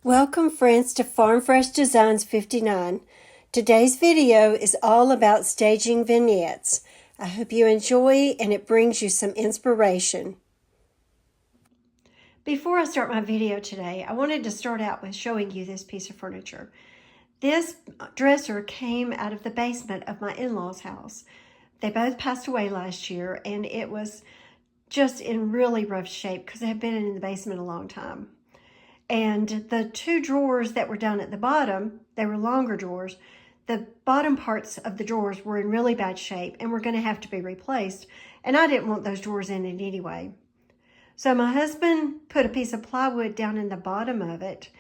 Welcome friends to Farm Fresh Designs 59. Today's video is all about staging vignettes. I hope you enjoy and it brings you some inspiration. Before I start my video today, I wanted to start out with showing you this piece of furniture. This dresser came out of the basement of my in-laws' house. They both passed away last year and it was just in really rough shape because it had been in the basement a long time. And the two drawers that were down at the bottom, they were longer drawers. The bottom parts of the drawers were in really bad shape and were going to have to be replaced. And I didn't want those drawers in it anyway. So my husband put a piece of plywood down in the bottom of it.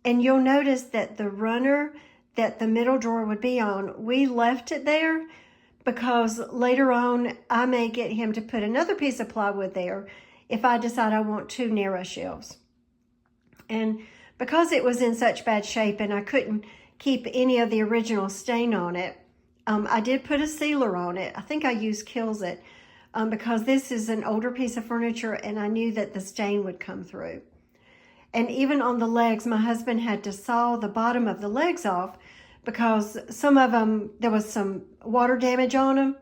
And you'll notice that the runner that the middle drawer would be on, we left it there because later on I may get him to put another piece of plywood there if I decide I want two narrow shelves. And because it was in such bad shape and I couldn't keep any of the original stain on it, I did put a sealer on it. I think I used Kills It because this is an older piece of furniture and I knew that the stain would come through. And even on the legs, my husband had to saw the bottom of the legs off because some of them, there was some water damage on them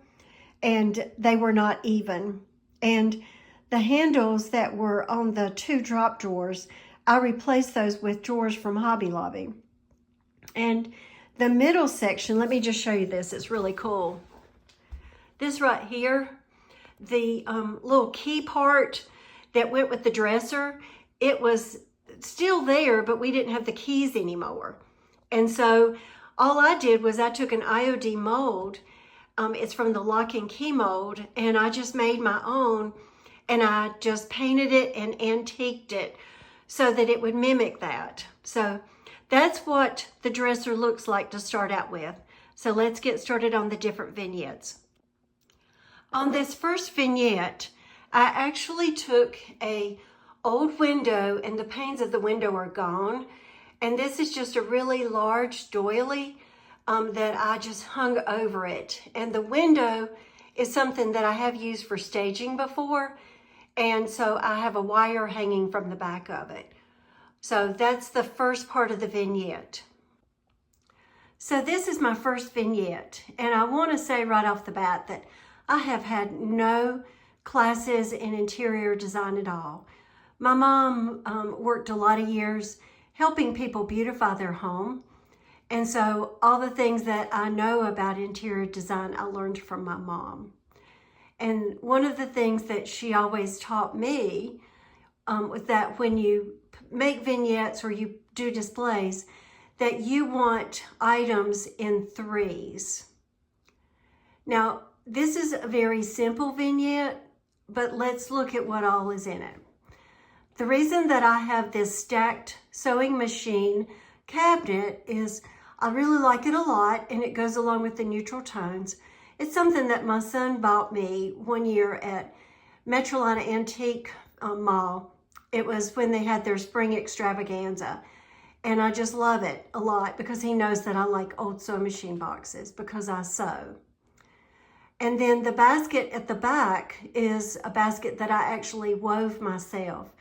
and they were not even. And the handles that were on the two drop drawers, I replaced those with drawers from Hobby Lobby. And the middle section, let me just show you this. It's really cool. This right here, the little key part that went with the dresser, it was still there, but we didn't have the keys anymore. And so all I did was I took an IOD mold. It's from the lock and key mold, and I just made my own, and I just painted it and antiqued it so that it would mimic that. So that's what the dresser looks like to start out with. So let's get started on the different vignettes. On this first vignette, I actually took a old window and the panes of the window are gone. And this is just a really large doily that I just hung over it. And the window is something that I have used for staging before. And so I have a wire hanging from the back of it. So that's the first part of the vignette. So this is my first vignette. And I want to say right off the bat that I have had no classes in interior design at all. My mom worked a lot of years helping people beautify their home. And so all the things that I know about interior design, I learned from my mom. And one of the things that she always taught me was that when you make vignettes or you do displays, that you want items in threes. Now, this is a very simple vignette, but let's look at what all is in it. The reason that I have this stacked sewing machine cabinet is I really like it a lot and it goes along with the neutral tones. It's something that my son bought me one year at Metrolina Antique Mall. It was when they had their spring extravaganza. And I just love it a lot because he knows that I like old sewing machine boxes because I sew. And then the basket at the back is a basket that I actually wove myself.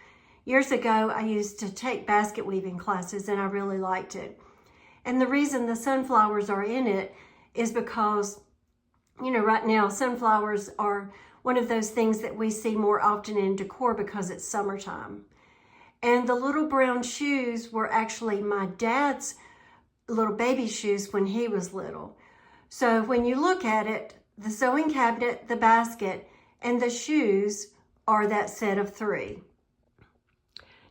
Years ago, I used to take basket weaving classes and I really liked it. And the reason the sunflowers are in it is because, you know, right now, sunflowers are one of those things that we see more often in decor because it's summertime. And the little brown shoes were actually my dad's little baby shoes when he was little. So when you look at it, the sewing cabinet, the basket, and the shoes are that set of three.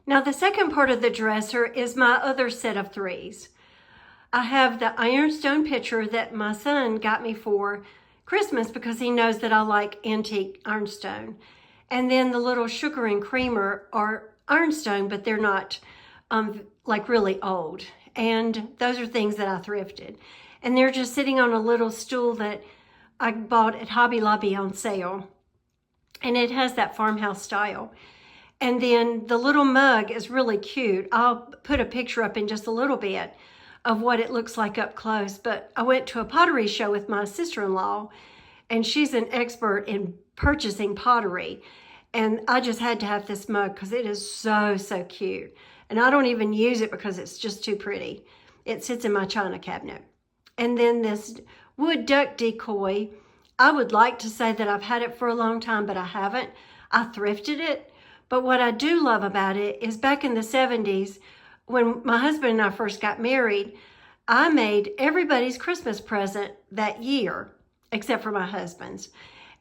Now the second part of the dresser is my other set of threes. I have the ironstone pitcher that my son got me for Christmas because he knows that I like antique ironstone. And then the little sugar and creamer are ironstone, but they're not like really old. And those are things that I thrifted. And they're just sitting on a little stool that I bought at Hobby Lobby on sale. And it has that farmhouse style. And then the little mug is really cute. I'll put a picture up in just a little bit of what it looks like up close. But I went to a pottery show with my sister-in-law, and she's an expert in purchasing pottery. And I just had to have this mug because it is so, so cute. And I don't even use it because it's just too pretty. It sits in my china cabinet. And then this wood duck decoy, I would like to say that I've had it for a long time, but I haven't. I thrifted it. But what I do love about it is back in the 70s, when my husband and I first got married, I made everybody's Christmas present that year, except for my husband's.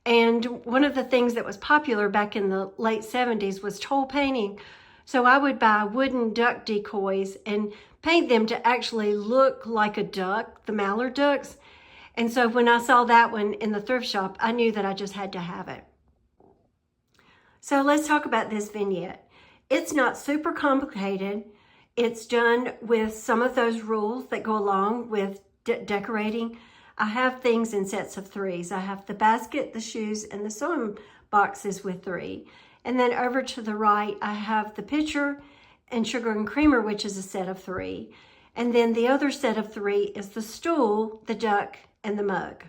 And one of the things that was popular back in the late 70s was toll painting. So I would buy wooden duck decoys and paint them to actually look like a duck, the mallard ducks. And so when I saw that one in the thrift shop, I knew that I just had to have it. So let's talk about this vignette. It's not super complicated. It's done with some of those rules that go along with decorating. I have things in sets of threes. I have the basket, the shoes, and the sewing boxes with 3. And then over to the right, I have the pitcher and sugar and creamer, which is a set of 3. And then the other set of 3 is the stool, the duck, and the mug.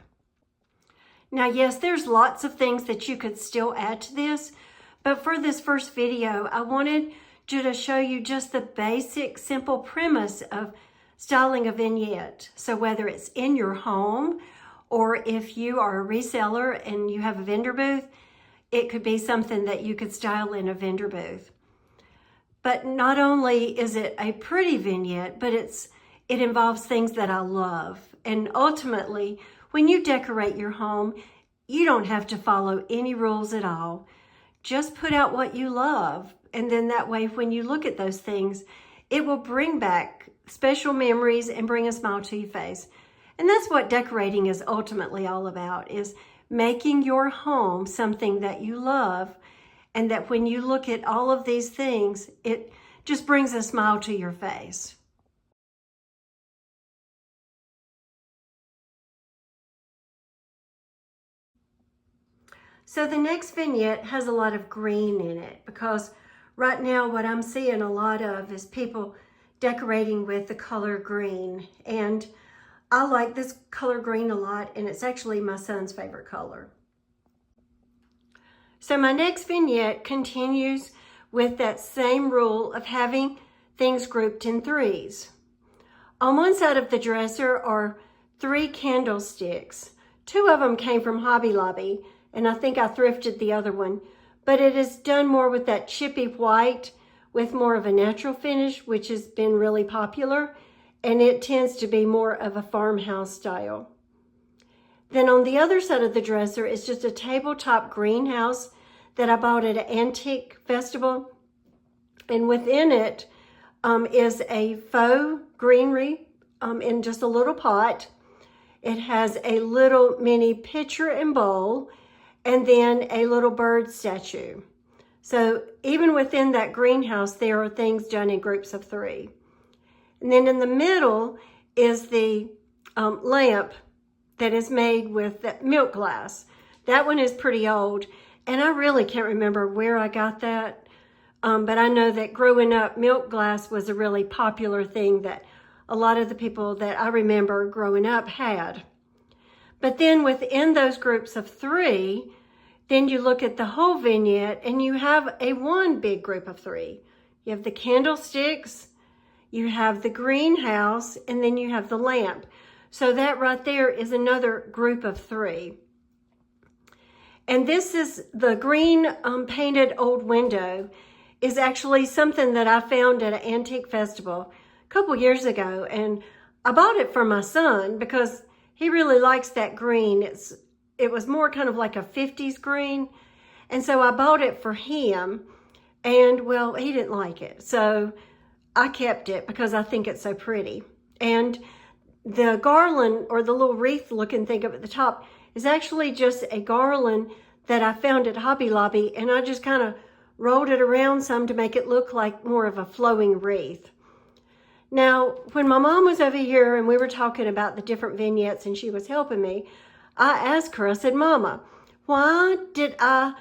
Now, yes, there's lots of things that you could still add to this, but for this first video, I wanted to show you just the basic, simple premise of styling a vignette. So whether it's in your home or if you are a reseller and you have a vendor booth, it could be something that you could style in a vendor booth. But not only is it a pretty vignette, but it involves things that I love. And ultimately, when you decorate your home, you don't have to follow any rules at all. Just put out what you love. And then that way, when you look at those things, it will bring back special memories and bring a smile to your face. And that's what decorating is ultimately all about, is making your home something that you love, and that when you look at all of these things, it just brings a smile to your face. So the next vignette has a lot of green in it, because right now what I'm seeing a lot of is people decorating with the color green. And I like this color green a lot, and it's actually my son's favorite color. So my next vignette continues with that same rule of having things grouped in 3s. On one side of the dresser are 3 candlesticks. 2 of them came from Hobby Lobby, and I think I thrifted the other one, but it is done more with that chippy white with more of a natural finish, which has been really popular, and it tends to be more of a farmhouse style. Then on the other side of the dresser is just a tabletop greenhouse that I bought at an antique festival, and within it is a faux greenery in just a little pot. It has a little mini pitcher and bowl, and then a little bird statue. So even within that greenhouse, there are things done in groups of 3. And then in the middle is the lamp that is made with that milk glass. That one is pretty old, and I really can't remember where I got that. But I know that growing up, milk glass was a really popular thing that a lot of the people that I remember growing up had. But then within those groups of 3, then you look at the whole vignette and you have one big group of 3. You have the candlesticks, you have the greenhouse, and then you have the lamp. So that right there is another group of 3. And this is the green painted old window is actually something that I found at an antique festival a couple years ago. And I bought it for my son because he really likes that green. It was more kind of like a 50s green. And so I bought it for him, and well, he didn't like it. So I kept it because I think it's so pretty. And the garland, or the little wreath looking thing up at the top, is actually just a garland that I found at Hobby Lobby, and I just kind of rolled it around some to make it look like more of a flowing wreath. Now, when my mom was over here and we were talking about the different vignettes and she was helping me, I asked her, I said, Mama, why do I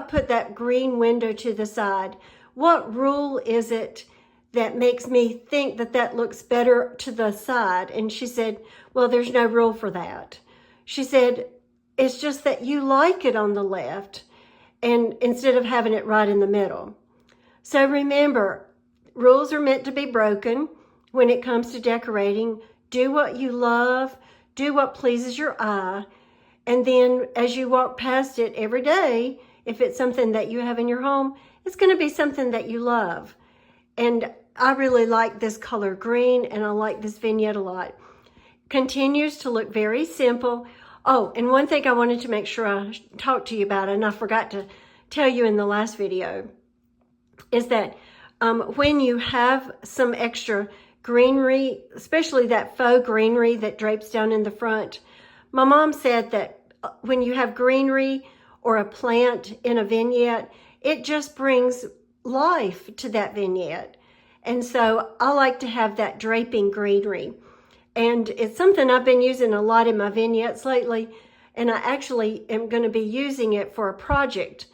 put that green window to the side? What rule is it that makes me think that that looks better to the side? And she said, well, there's no rule for that. She said, it's just that you like it on the left, and instead of having it right in the middle. So remember, rules are meant to be broken when it comes to decorating. Do what you love, do what pleases your eye, and then as you walk past it every day, if it's something that you have in your home, it's going to be something that you love. And I really like this color green, and I like this vignette a lot. Continues to look very simple. Oh, and one thing I wanted to make sure I talked to you about, and I forgot to tell you in the last video, is that when you have some extra greenery, especially that faux greenery that drapes down in the front, my mom said that when you have greenery or a plant in a vignette, it just brings life to that vignette. And so I like to have that draping greenery. And it's something I've been using a lot in my vignettes lately, and I actually am going to be using it for a project,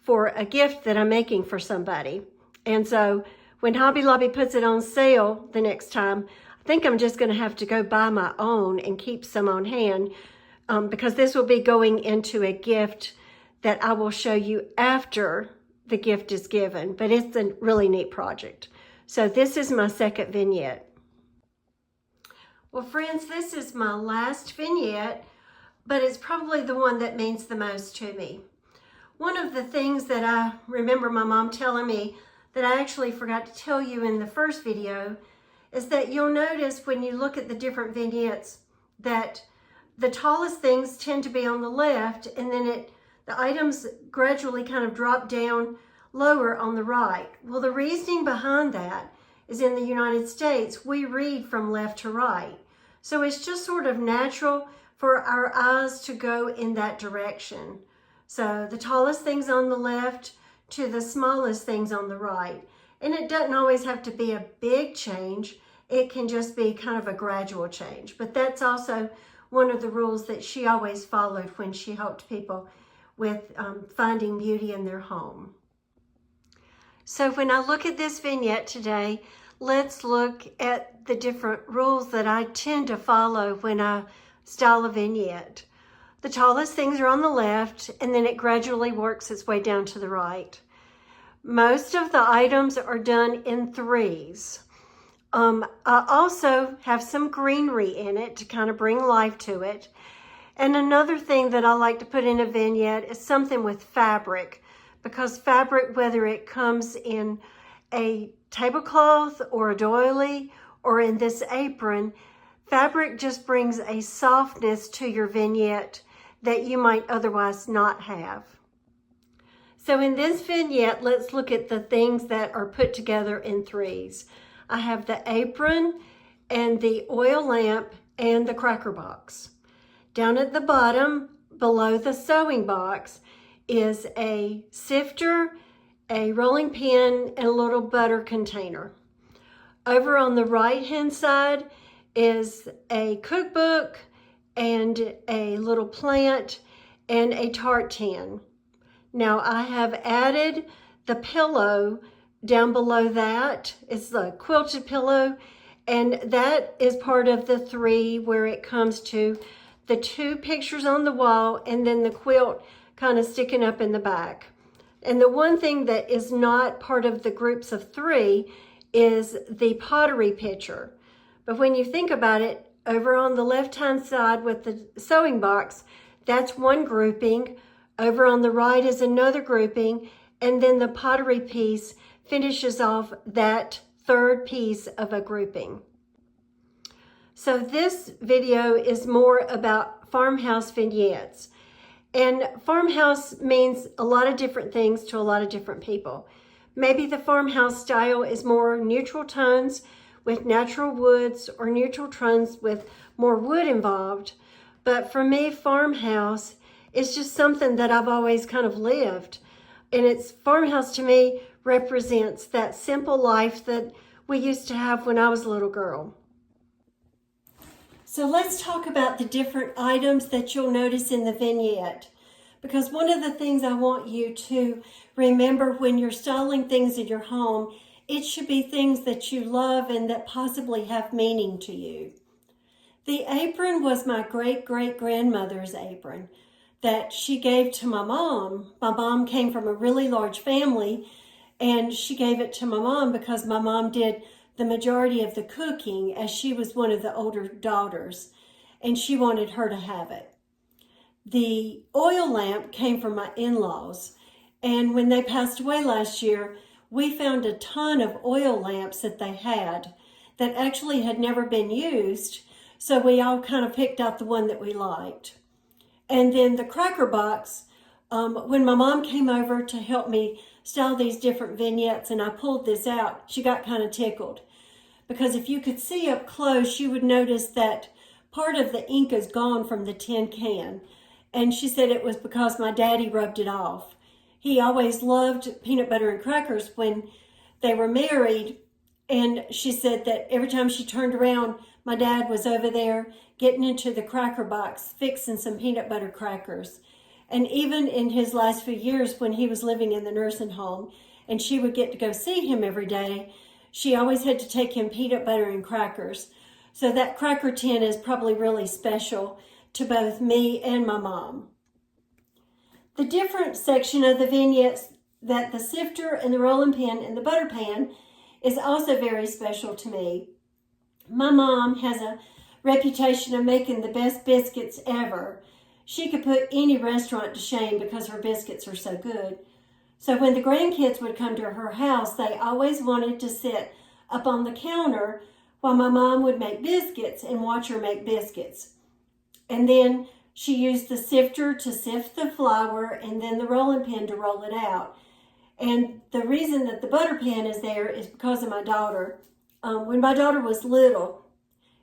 for a gift that I'm making for somebody. And so when Hobby Lobby puts it on sale the next time, I think I'm just going to have to go buy my own and keep some on hand, because this will be going into a gift that I will show you after the gift is given. But it's a really neat project. So this is my second vignette. Well, friends, this is my last vignette, but it's probably the one that means the most to me. One of the things that I remember my mom telling me that I actually forgot to tell you in the first video is that you'll notice when you look at the different vignettes that the tallest things tend to be on the left, and then the items gradually kind of drop down lower on the right. Well, the reasoning behind that is in the United States, we read from left to right. So it's just sort of natural for our eyes to go in that direction. So the tallest things on the left to the smallest things on the right. And it doesn't always have to be a big change. It can just be kind of a gradual change. But that's also one of the rules that she always followed when she helped people with finding beauty in their home. So when I look at this vignette today, let's look at the different rules that I tend to follow when I style a vignette. The tallest things are on the left, and then it gradually works its way down to the right. Most of the items are done in threes. I also have some greenery in it to kind of bring life to it. And another thing that I like to put in a vignette is something with fabric, because fabric, whether it comes in a tablecloth or a doily or in this apron, fabric just brings a softness to your vignette that you might otherwise not have. So in this vignette, let's look at the things that are put together in threes. I have the apron and the oil lamp and the cracker box. Down at the bottom, below the sewing box, is a sifter, a rolling pin, and a little butter container. Over on the right-hand side is a cookbook and a little plant and a tart tin. Now I have added the pillow down below that. It's the quilted pillow, and that is part of the three where it comes to the two pictures on the wall and then the quilt kind of sticking up in the back. And the one thing that is not part of the groups of three is the pottery picture. But when you think about it, over on the left-hand side with the sewing box, that's one grouping. Over on the right is another grouping. And then the pottery piece finishes off that third piece of a grouping. So this video is more about farmhouse vignettes. And farmhouse means a lot of different things to a lot of different people. Maybe the farmhouse style is more neutral tones with natural woods, or neutral tones with more wood involved. But for me, farmhouse is just something that I've always kind of lived. And farmhouse to me represents that simple life that we used to have when I was a little girl. So let's talk about the different items that you'll notice in the vignette. Because one of the things I want you to remember when you're styling things in your home, it should be things that you love and that possibly have meaning to you. The apron was my great-great-grandmother's apron that she gave to my mom. My mom came from a really large family, And she gave it to my mom because my mom did the majority of the cooking, as she was one of the older daughters, and she wanted her to have it. The oil lamp came from my in-laws, and when they passed away last year, we found a ton of oil lamps that they had that actually had never been used, so we all kind of picked out the one that we liked. And then the cracker box, when my mom came over to help me style these different vignettes and I pulled this out, she got kind of tickled. Because if you could see up close, you would notice that part of the ink is gone from the tin can. And she said it was because my daddy rubbed it off. He always loved peanut butter and crackers when they were married. And she said that every time she turned around, my dad was over there getting into the cracker box, fixing some peanut butter crackers. And even in his last few years when he was living in the nursing home and she would get to go see him every day, she always had to take him peanut butter and crackers. So that cracker tin is probably really special to both me and my mom. The different section of the vignettes, that the sifter and the rolling pin and the butter pan, is also very special to me. My mom has a reputation of making the best biscuits ever. She could put any restaurant to shame because her biscuits are so good. So when the grandkids would come to her house, they always wanted to sit up on the counter while my mom would make biscuits and watch her make biscuits. And then she used the sifter to sift the flour and then the rolling pin to roll it out. And the reason that the butter pan is there is because of my daughter. When my daughter was little,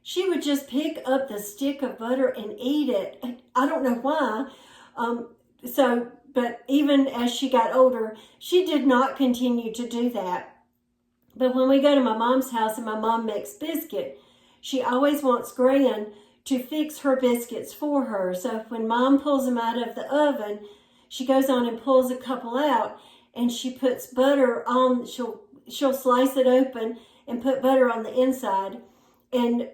she would just pick up the stick of butter and eat it. I don't know why. But even as she got older, she did not continue to do that. But when we go to my mom's house and my mom makes biscuit, she always wants Gran to fix her biscuits for her. So when mom pulls them out of the oven, she goes on and pulls a couple out and she puts butter on, she'll slice it open and put butter on the inside. And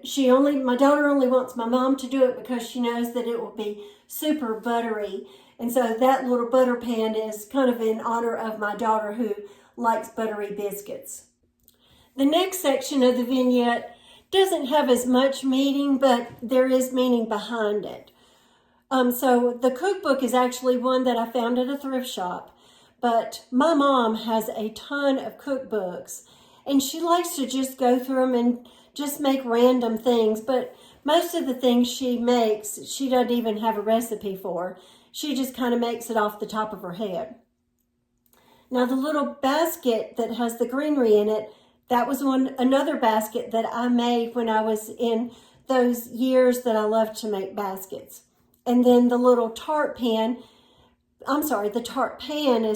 my daughter only wants my mom to do it because she knows that it will be super buttery. And so that little butter pan is kind of in honor of my daughter who likes buttery biscuits. The next section of the vignette doesn't have as much meaning, but there is meaning behind it. So the cookbook is actually one that I found at a thrift shop, but my mom has a ton of cookbooks and she likes to just go through them and just make random things, but most of the things she makes, she doesn't even have a recipe for. She just kind of makes it off the top of her head. Now the little basket that has the greenery in it, that was another basket that I made when I was in those years that I loved to make baskets. And then the little tart pan is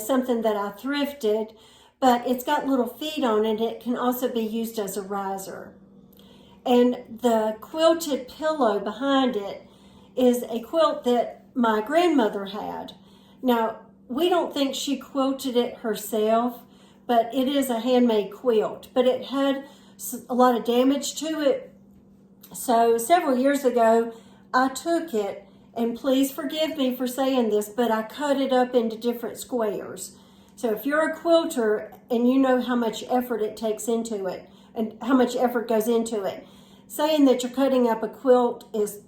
something that I thrifted, but it's got little feet on it. It can also be used as a riser. And the quilted pillow behind it is a quilt that my grandmother had. Now, we don't think she quilted it herself, but it is a handmade quilt. But it had a lot of damage to it. So several years ago, I took it, and please forgive me for saying this, but I cut it up into different squares. So if you're a quilter and you know how much effort it takes into it, and how much effort goes into it, saying that you're cutting up a quilt is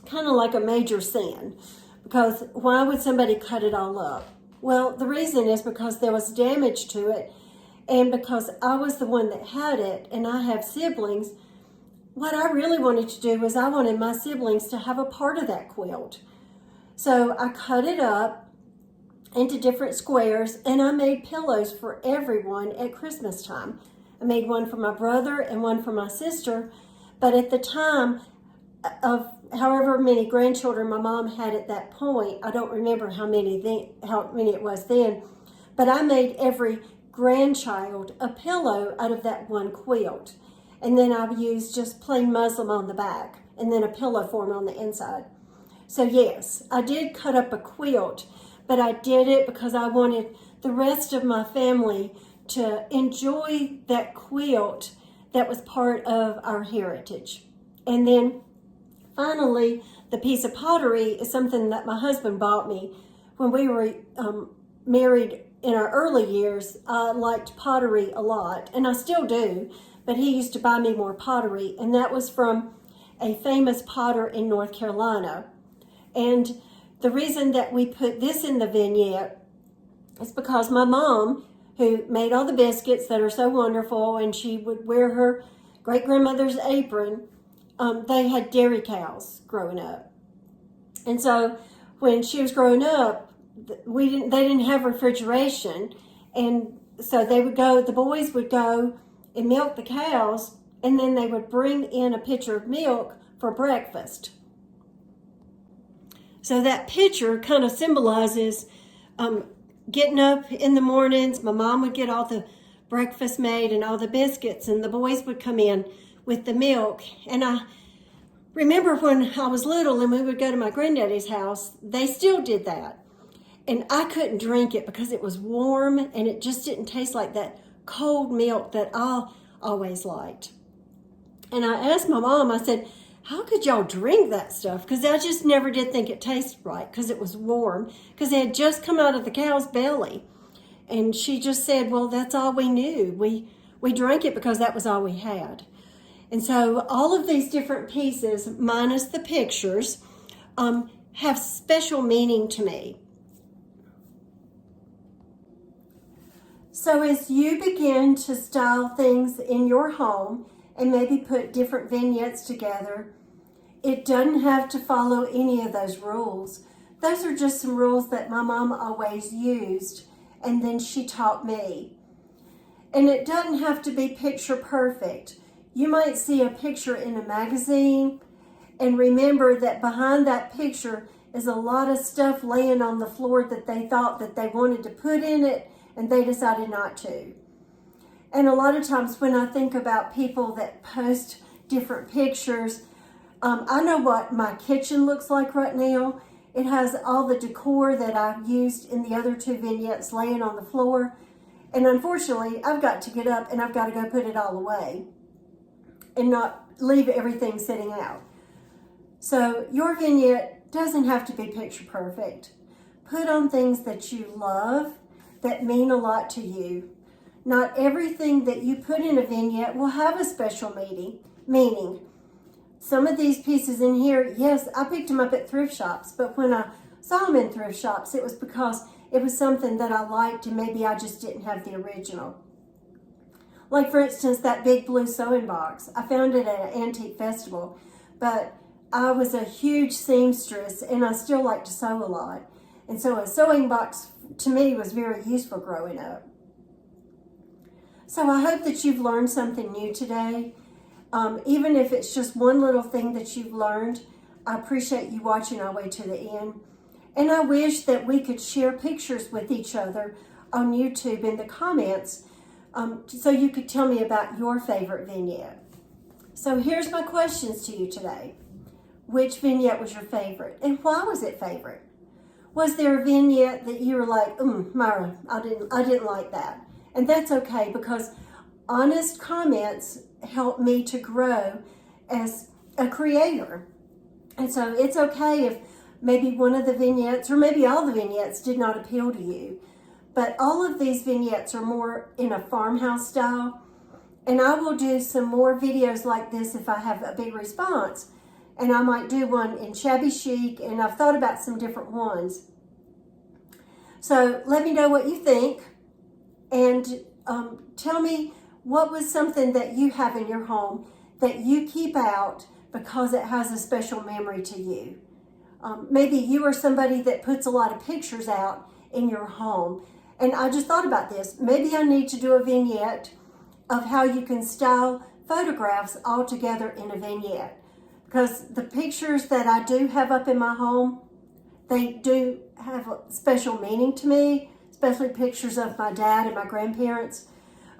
kind of like a major sin, because why would somebody cut it all up? Well, the reason is because there was damage to it, and because I was the one that had it, and I have siblings. What I really wanted to do was I wanted my siblings to have a part of that quilt. So I cut it up into different squares, and I made pillows for everyone at Christmas time. I made one for my brother and one for my sister, but at the time of however many grandchildren my mom had at that point, I don't remember how many it was then, but I made every grandchild a pillow out of that one quilt. And then I used just plain muslin on the back and then a pillow form on the inside. So yes, I did cut up a quilt, but I did it because I wanted the rest of my family to enjoy that quilt that was part of our heritage. And then finally, the piece of pottery is something that my husband bought me when we were married in our early years, I liked pottery a lot, and I still do, but he used to buy me more pottery, and that was from a famous potter in North Carolina. And the reason that we put this in the vignette is because my mom, who made all the biscuits that are so wonderful, and she would wear her great-grandmother's apron, they had dairy cows growing up. And so when she was growing up, they didn't have refrigeration, and so the boys would go and milk the cows, and then they would bring in a pitcher of milk for breakfast. So that pitcher kind of symbolizes getting up in the mornings. My mom would get all the breakfast made and all the biscuits, and the boys would come in with the milk. And I remember when I was little and we would go to my granddaddy's house, they still did that. And I couldn't drink it because it was warm and it just didn't taste like that cold milk that I always liked. And I asked my mom, I said, how could y'all drink that stuff? Because I just never did think it tasted right because it was warm, because it had just come out of the cow's belly. And she just said, well, that's all we knew. We drank it because that was all we had. And so all of these different pieces, minus the pictures, have special meaning to me. So as you begin to style things in your home and maybe put different vignettes together, it doesn't have to follow any of those rules. Those are just some rules that my mom always used, and then she taught me. And it doesn't have to be picture perfect. You might see a picture in a magazine and remember that behind that picture is a lot of stuff laying on the floor that they thought that they wanted to put in it, and they decided not to. And a lot of times when I think about people that post different pictures, I know what my kitchen looks like right now. It has all the decor that I've used in the other two vignettes laying on the floor. And unfortunately, I've got to get up and I've got to go put it all away and not leave everything sitting out. So your vignette doesn't have to be picture perfect. Put on things that you love, that mean a lot to you. Not everything that you put in a vignette will have a special meaning. Some of these pieces in here, yes, I picked them up at thrift shops, but when I saw them in thrift shops, it was because it was something that I liked and maybe I just didn't have the original. Like, for instance, that big blue sewing box. I found it at an antique festival, but I was a huge seamstress and I still like to sew a lot. And so a sewing box to me was very useful growing up. So I hope that you've learned something new today. Even if it's just one little thing that you've learned, I appreciate you watching all the way to the end. And I wish that we could share pictures with each other on YouTube in the comments so you could tell me about your favorite vignette. So here's my questions to you today. Which vignette was your favorite and why was it favorite? Was there a vignette that you were like, Myra, I didn't like that? And that's okay, because honest comments help me to grow as a creator. And so it's okay if maybe one of the vignettes or maybe all the vignettes did not appeal to you. But all of these vignettes are more in a farmhouse style. And I will do some more videos like this if I have a big response. And I might do one in shabby chic, and I've thought about some different ones. So let me know what you think, and tell me what was something that you have in your home that you keep out because it has a special memory to you. Maybe you are somebody that puts a lot of pictures out in your home. And I just thought about this. Maybe I need to do a vignette of how you can style photographs all together in a vignette. Because the pictures that I do have up in my home, they do have a special meaning to me, especially pictures of my dad and my grandparents.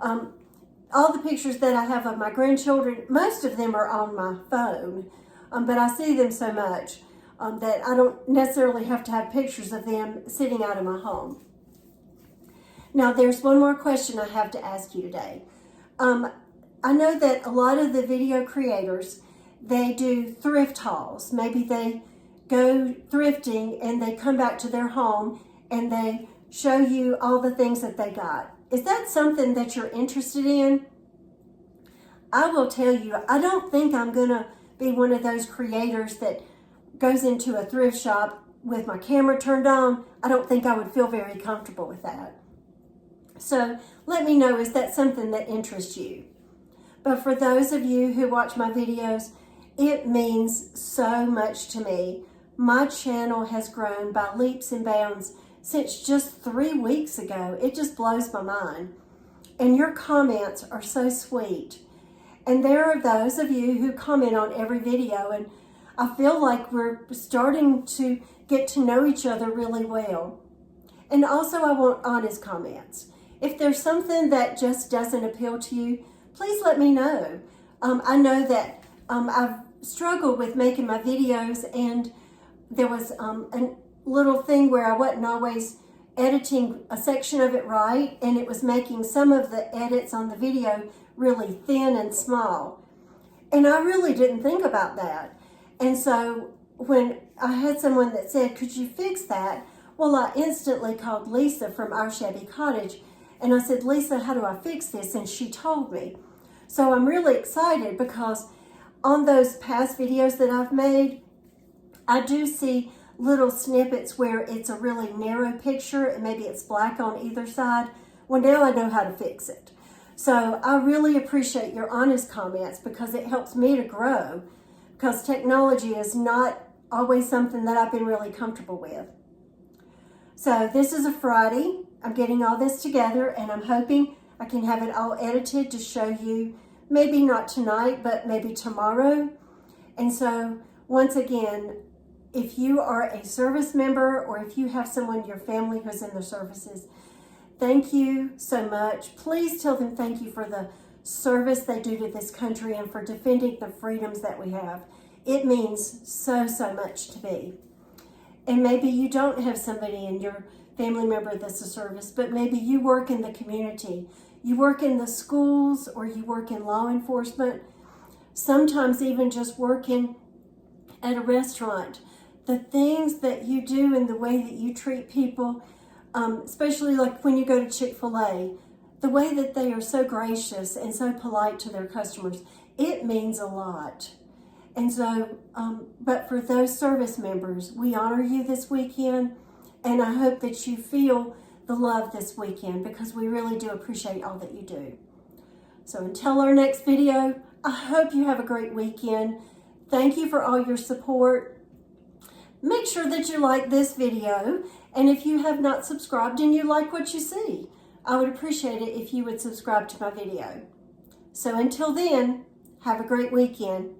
All the pictures that I have of my grandchildren, most of them are on my phone, but I see them so much that I don't necessarily have to have pictures of them sitting out in my home. Now, there's one more question I have to ask you today. I know that a lot of the video creators, they do thrift hauls. Maybe they go thrifting and they come back to their home and they show you all the things that they got. Is that something that you're interested in? I will tell you, I don't think I'm gonna be one of those creators that goes into a thrift shop with my camera turned on. I don't think I would feel very comfortable with that. So let me know, is that something that interests you? But for those of you who watch my videos, it means so much to me. My channel has grown by leaps and bounds since just 3 weeks ago. It just blows my mind. And your comments are so sweet. And there are those of you who comment on every video, and I feel like we're starting to get to know each other really well. And also, I want honest comments. If there's something that just doesn't appeal to you, please let me know. I know that I've struggled with making my videos, and there was a little thing where I wasn't always editing a section of it right, and it was making some of the edits on the video really thin and small. And I really didn't think about that. And so when I had someone that said, could you fix that? Well, I instantly called Lisa from Our Shabby Cottage, and I said, Lisa, how do I fix this? And she told me. So I'm really excited because on those past videos that I've made, I do see little snippets where it's a really narrow picture and maybe it's black on either side. Well, now I know how to fix it. So I really appreciate your honest comments because it helps me to grow, because technology is not always something that I've been really comfortable with. So this is a Friday. I'm getting all this together, and I'm hoping I can have it all edited to show you, maybe not tonight, but maybe tomorrow. And so once again, if you are a service member or if you have someone in your family who's in the services, thank you so much. Please tell them thank you for the service they do to this country and for defending the freedoms that we have. It means so, so much to me. And maybe you don't have somebody in your family member that's a service, but maybe you work in the community. You work in the schools, or you work in law enforcement, sometimes even just working at a restaurant. The things that you do and the way that you treat people, especially like when you go to Chick-fil-A, the way that they are so gracious and so polite to their customers, it means a lot. And so, but for those service members, we honor you this weekend, and I hope that you feel the love this weekend because we really do appreciate all that you do. So until our next video, I hope you have a great weekend. Thank you for all your support. Make sure that you like this video, and if you have not subscribed and you like what you see, I would appreciate it if you would subscribe to my video. So until then, have a great weekend.